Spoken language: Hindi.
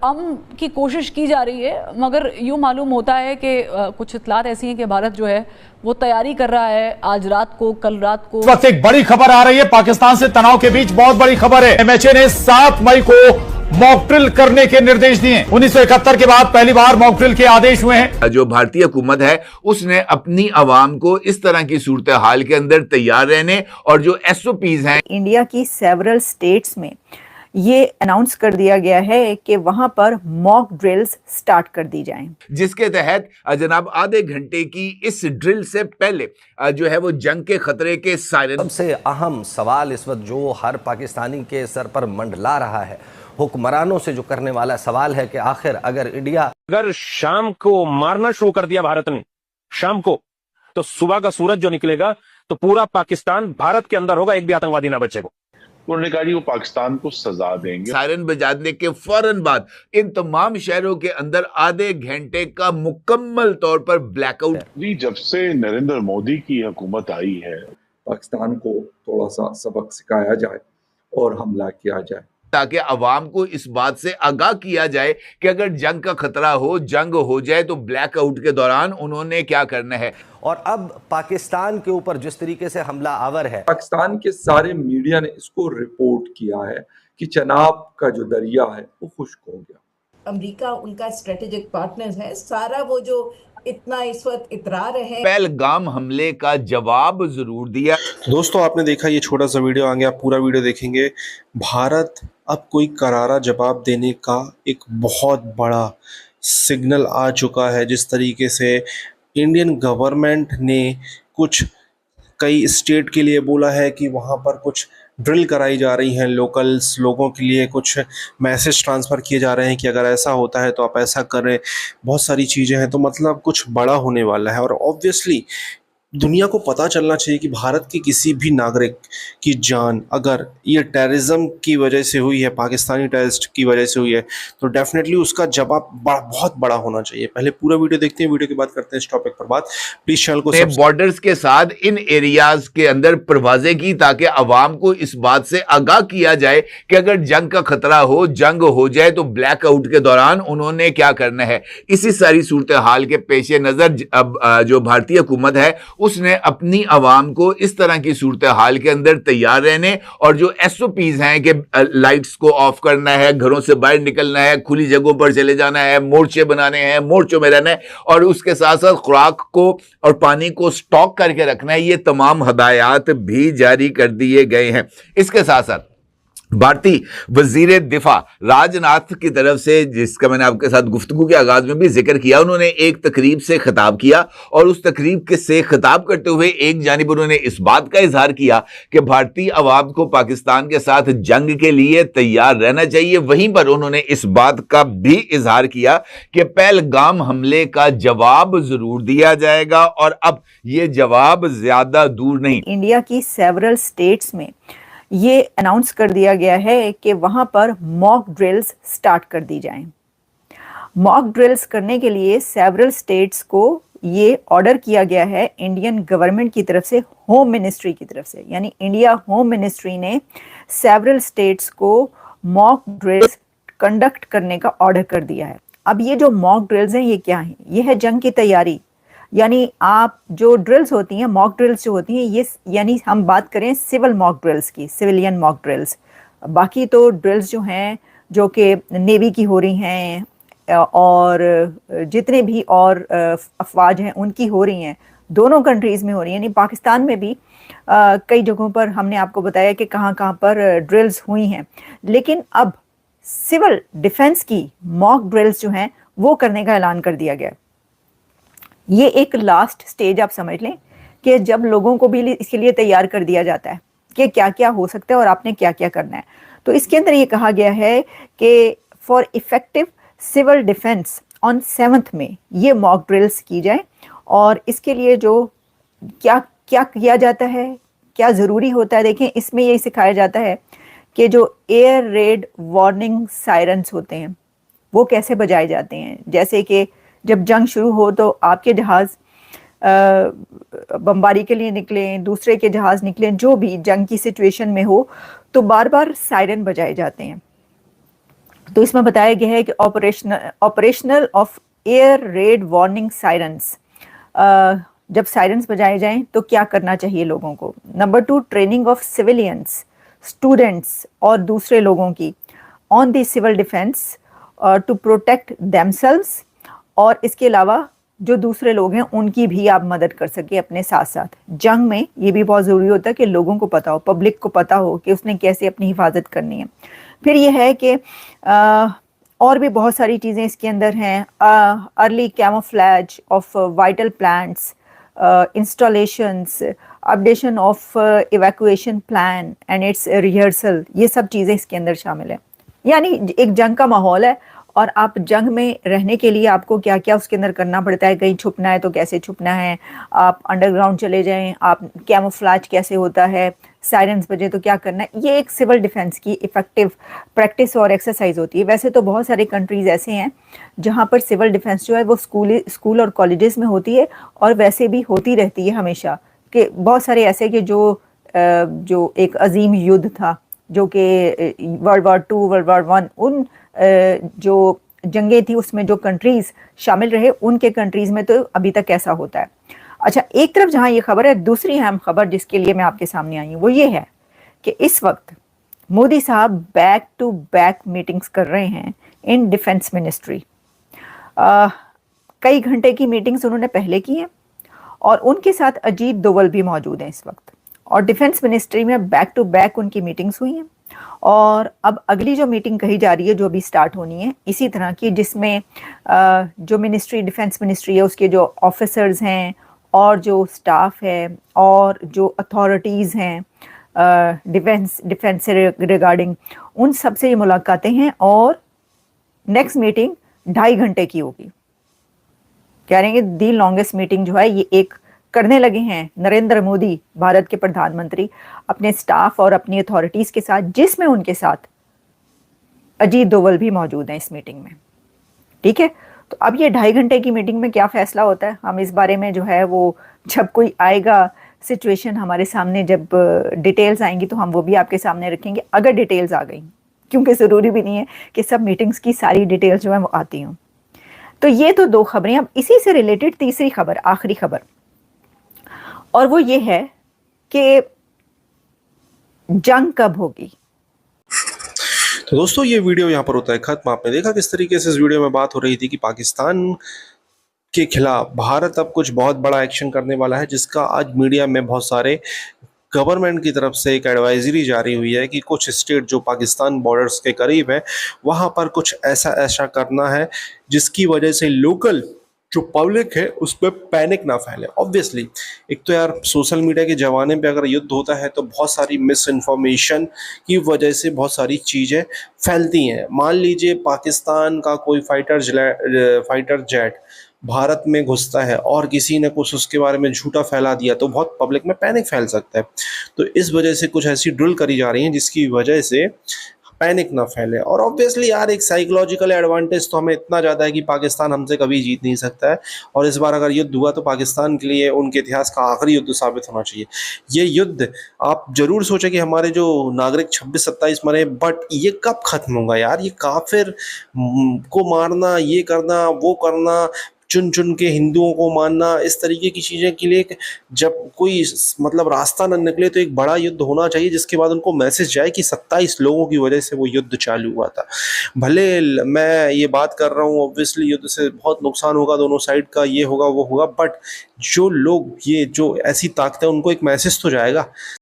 हम की कोशिश की जा रही है, मगर यूँ मालूम होता है कि कुछ इतलात ऐसी हैं कि भारत जो है वो तैयारी कर रहा है आज रात को, कल रात को। इस वक्त एक बड़ी खबर आ रही है पाकिस्तान से तनाव के बीच, बहुत बड़ी खबर है। एमएचए ने 7 मई को मॉक ड्रिल करने के निर्देश दिए। 1971 के बाद पहली बार मॉक ड्रिल के आदेश हुए हैं। जो भारतीय हुकूमत है उसने अपनी आवाम को इस तरह की सूरत हाल के अंदर तैयार रहने और जो एसओपीज हैं, इंडिया की सेवरल स्टेट्स में ये अनाउंस कर दिया गया है कि वहां पर मॉक ड्रिल्स स्टार्ट कर दी जाएं, जिसके तहत जनाब आधे घंटे की इस ड्रिल से पहले जो है वो जंग के खतरे के सायरन। सबसे अहम सवाल इस वक्त जो हर पाकिस्तानी के सर पर मंडला रहा है, हुक्मरानों से जो करने वाला सवाल है कि आखिर अगर शाम को मारना शुरू कर दिया भारत ने शाम को, तो सुबह का सूरज जो निकलेगा तो पूरा पाकिस्तान भारत के अंदर होगा, एक भी आतंकवादी ना बचेगा। उन्होंने कहा वो पाकिस्तान को सजा देंगे। सायरन बजाने के फौरन बाद इन तमाम शहरों के अंदर आधे घंटे का मुकम्मल तौर पर ब्लैकआउट। जब से नरेंद्र मोदी की हुकूमत आई है, पाकिस्तान को थोड़ा सा सबक सिखाया जाए और हमला किया जाए, ताकि अवाम को इस बात से आगाह किया जाए कि अगर जंग का खतरा हो, जंग हो जाए तो ब्लैकआउट के दौरान उन्होंने क्या करना है। और अब पाकिस्तान के ऊपर जिस तरीके से हमला आवर है, पाकिस्तान के सारे मीडिया ने इसको रिपोर्ट किया है कि चनाब का जो दरिया है वो खुश्क हो गया। अमेरिका उनका स्ट्रेटेजिक पार्टनर है, सारा वो जो इतना इस वक्त इतरा रहे हैं। पहलगाम हमले का जवाब जरूर दिया। दोस्तों, आपने देखा ये छोटा सा वीडियो, आगे आप पूरा वीडियो देखेंगे। भारत अब कोई करारा जवाब देने का एक बहुत बड़ा सिग्नल आ चुका है। जिस तरीके से इंडियन गवर्नमेंट ने कई स्टेट के लिए बोला है कि वहाँ पर कुछ ड्रिल कराई जा रही हैं, लोकल्स लोगों के लिए कुछ मैसेज ट्रांसफ़र किए जा रहे हैं कि अगर ऐसा होता है तो आप ऐसा करें, बहुत सारी चीज़ें हैं। तो मतलब कुछ बड़ा होने वाला है और ऑब्वियसली दुनिया को पता चलना चाहिए कि भारत के किसी भी नागरिक की जान अगर ये टेररिज्म की वजह से हुई है, पाकिस्तानी टेररिस्ट की वजह से हुई है, तो डेफिनेटली उसका जवाब बहुत बड़ा होना चाहिए। पहले पूरा वीडियो देखते हैं, वीडियो के बाद करते हैं इस टॉपिक पर बात। प्लीज चैनल को बॉर्डर्स के साथ इन एरियाज के अंदर परवाजें की, ताकि अवाम को इस बात से आगाह किया जाए कि अगर जंग का खतरा हो, जंग हो जाए तो ब्लैकआउट के दौरान उन्होंने क्या करना है। इसी सारी सूरत हाल के पेश नजर अब जो भारतीय हुकूमत है उसने अपनी आवाम को इस तरह की सूरत हाल के अंदर तैयार रहने और जो एसओपीज हैं कि लाइट्स को ऑफ करना है, घरों से बाहर निकलना है, खुली जगहों पर चले जाना है, मोर्चे बनाने हैं, मोर्चों में रहना है और उसके साथ साथ खुराक को और पानी को स्टॉक करके रखना है, ये तमाम हदायत भी जारी कर दिए गए हैं। इसके साथ साथ भारतीय वजीर दिफा राजनाथ की तरफ से, जिसका मैंने आपके साथ गुफ्तगू के आगाज में भी जिक्र किया, उन्होंने एक तकरीब से खिताब किया और उस तकरीब के से खिताब करते हुए एक जानिब उन्होंने इस बात का इजहार किया कि भारतीय अवाम को पाकिस्तान के साथ जंग के लिए तैयार रहना चाहिए। वहीं पर उन्होंने इस बात का भी इजहार किया कि पहलगाम हमले का जवाब जरूर दिया जाएगा और अब ये जवाब ज्यादा दूर नहीं। इंडिया की सेवरल स्टेट्स में ये अनाउंस कर दिया गया है कि वहां पर मॉक ड्रिल्स स्टार्ट कर दी जाएं। मॉक ड्रिल्स करने के लिए सेवरल स्टेट्स को ये ऑर्डर किया गया है इंडियन गवर्नमेंट की तरफ से, होम मिनिस्ट्री की तरफ से, यानी इंडिया होम मिनिस्ट्री ने सेवरल स्टेट्स को मॉक ड्रिल्स कंडक्ट करने का ऑर्डर कर दिया है। अब ये जो मॉक ड्रिल्स हैं ये क्या हैं? ये है जंग की तैयारी, यानी आप जो ड्रिल्स होती हैं, मॉक ड्रिल्स जो होती हैं, ये यानी हम बात करें सिविल मॉक ड्रिल्स की, सिविलियन मॉक ड्रिल्स। बाकी तो ड्रिल्स जो हैं जो कि नेवी की हो रही हैं और जितने भी और अफवाज हैं उनकी हो रही हैं, दोनों कंट्रीज़ में हो रही हैं। यानी पाकिस्तान में भी कई जगहों पर हमने आपको बताया कि कहाँ कहाँ पर ड्रिल्स हुई हैं, लेकिन अब सिविल डिफेंस की मॉक ड्रिल्स जो हैं वो करने का ऐलान कर दिया गया। ये एक लास्ट स्टेज आप समझ लें कि जब लोगों को भी इसके लिए तैयार कर दिया जाता है कि क्या क्या हो सकता है और आपने क्या क्या करना है। तो इसके अंदर ये कहा गया है कि for effective civil defence on 7th में ये मॉक ड्रिल्स की जाए और इसके लिए जो क्या क्या किया जाता है, क्या ज़रूरी होता है, देखें इसमें ये सिखाया जाता है कि जो एयर रेड वार्निंग सायरन्स होते हैं वो कैसे बजाए जाते हैं। जैसे कि जब जंग शुरू हो तो आपके जहाज़ बमबारी के लिए निकलें, दूसरे के जहाज़ निकलें, जो भी जंग की सिचुएशन में हो, तो बार बार सायरन बजाए जाते हैं। तो इसमें बताया गया है कि operational of air raid warning sirens, जब सायरन्स बजाए जाएं तो क्या करना चाहिए लोगों को। Number 2, training of civilians, students और दूसरे लोगों की on the civil defence to protect themselves, और इसके अलावा जो दूसरे लोग हैं उनकी भी आप मदद कर सके अपने साथ साथ। जंग में ये भी बहुत ज़रूरी होता है कि लोगों को पता हो, पब्लिक को पता हो कि उसने कैसे अपनी हिफाजत करनी है। फिर ये है कि और भी बहुत सारी चीज़ें इसके अंदर हैं, early camouflage of vital plants, installations, updation of evacuation plan and it's rehearsal, ये सब चीज़ें इसके अंदर शामिल है। यानी एक जंग का माहौल है और आप जंग में रहने के लिए आपको क्या क्या उसके अंदर करना पड़ता है, कहीं छुपना है तो कैसे छुपना है, आप अंडरग्राउंड चले जाएं, आप कैमोफ्लैज कैसे होता है, सायरन्स बजे तो क्या करना है, ये एक सिविल डिफेंस की इफेक्टिव प्रैक्टिस और एक्सरसाइज होती है। वैसे तो बहुत सारे कंट्रीज़ ऐसे हैं जहाँ पर सिविल डिफेंस जो है वो स्कूल और कॉलेजेस में होती है, और वैसे भी होती रहती है हमेशा, कि बहुत सारे ऐसे कि जो एक अजीम युद्ध था जो कि वर्ल्ड वॉर 2, वर्ल्ड वॉर 1, उन जो जंगें थी उसमें जो कंट्रीज़ शामिल रहे उनके कंट्रीज़ में तो अभी तक ऐसा होता है। अच्छा, एक तरफ जहाँ ये खबर है, दूसरी अहम खबर जिसके लिए मैं आपके सामने आई हूँ वो ये है कि इस वक्त मोदी साहब बैक टू बैक मीटिंग्स कर रहे हैं इन डिफेंस मिनिस्ट्री। कई घंटे की मीटिंग्स उन्होंने पहले की हैं और उनके साथ अजीत डोवल भी मौजूद हैं इस वक्त, और डिफेंस मिनिस्ट्री में बैक टू बैक उनकी मीटिंग्स हुई हैं। और अब अगली जो मीटिंग कही जा रही है जो अभी स्टार्ट होनी है इसी तरह की, जिसमें जो मिनिस्ट्री, डिफेंस मिनिस्ट्री है उसके जो ऑफिसर्स हैं और जो स्टाफ है और जो अथॉरिटीज़ हैं डिफेंस से रिगार्डिंग, उन सब से ये मुलाकातें हैं। और नेक्स्ट मीटिंग 2.5 घंटे की होगी। कह रहे हैं कि दी लॉन्गेस्ट मीटिंग जो है ये एक करने लगे हैं नरेंद्र मोदी, भारत के प्रधानमंत्री, अपने स्टाफ और अपनी अथॉरिटीज़ के साथ, जिसमें उनके साथ अजीत डोवल भी मौजूद हैं इस मीटिंग में। ठीक है, तो अब ये 2.5 घंटे की मीटिंग में क्या फ़ैसला होता है, हम इस बारे में जो है वो जब कोई आएगा सिचुएशन हमारे सामने, जब डिटेल्स आएंगी तो हम वो भी आपके सामने रखेंगे, अगर डिटेल्स आ गई, क्योंकि ज़रूरी भी नहीं है कि सब मीटिंग्स की सारी डिटेल्स जो है वो आती हों। तो ये तो 2 खबरें। अब इसी से रिलेटेड तीसरी खबर, आखिरी खबर, और वो ये है कि जंग कब होगी। तो दोस्तों ये वीडियो यहाँ पर होता है खत्म। आपने देखा किस तरीके से इस वीडियो में बात हो रही थी कि पाकिस्तान के खिलाफ भारत अब कुछ बहुत बड़ा एक्शन करने वाला है, जिसका आज मीडिया में बहुत सारे गवर्नमेंट की तरफ से एक एडवाइजरी जारी हुई है कि कुछ स्टेट जो पाकिस्तान बॉर्डर्स के करीब है वहाँ पर कुछ ऐसा करना है जिसकी वजह से लोकल जो पब्लिक है उस पर पैनिक ना फैले। ऑब्वियसली एक तो यार सोशल मीडिया के ज़माने पे अगर युद्ध होता है तो बहुत सारी मिस इन्फॉर्मेशन की वजह से बहुत सारी चीज़ें फैलती हैं। मान लीजिए पाकिस्तान का कोई फाइटर जेट भारत में घुसता है और किसी ने कुछ उसके बारे में झूठा फैला दिया तो बहुत पब्लिक में पैनिक फैल सकता है। तो इस वजह से कुछ ऐसी ड्रिल करी जा रही हैं जिसकी वजह से पैनिक ना फैले। और ऑब्वियसली यार एक साइकोलॉजिकल एडवांटेज तो हमें इतना ज़्यादा है कि पाकिस्तान हमसे कभी जीत नहीं सकता है, और इस बार अगर युद्ध हुआ तो पाकिस्तान के लिए उनके इतिहास का आखिरी युद्ध साबित होना चाहिए। ये युद्ध आप जरूर सोचें कि हमारे जो नागरिक 26-27 मरे, बट ये कब खत्म होगा यार। ये काफिर को मारना, ये करना, वो करना, चुन चुन के हिंदुओं को मानना, इस तरीके की चीज़ें के लिए जब कोई मतलब रास्ता न निकले तो एक बड़ा युद्ध होना चाहिए जिसके बाद उनको मैसेज जाए कि 27 लोगों की वजह से वो युद्ध चालू हुआ था। भले मैं ये बात कर रहा हूँ, ऑब्वियसली युद्ध से बहुत नुकसान होगा दोनों साइड का, ये होगा वो होगा, बट जो लोग, ये जो ऐसी ताकत है उनको एक मैसेज तो जाएगा।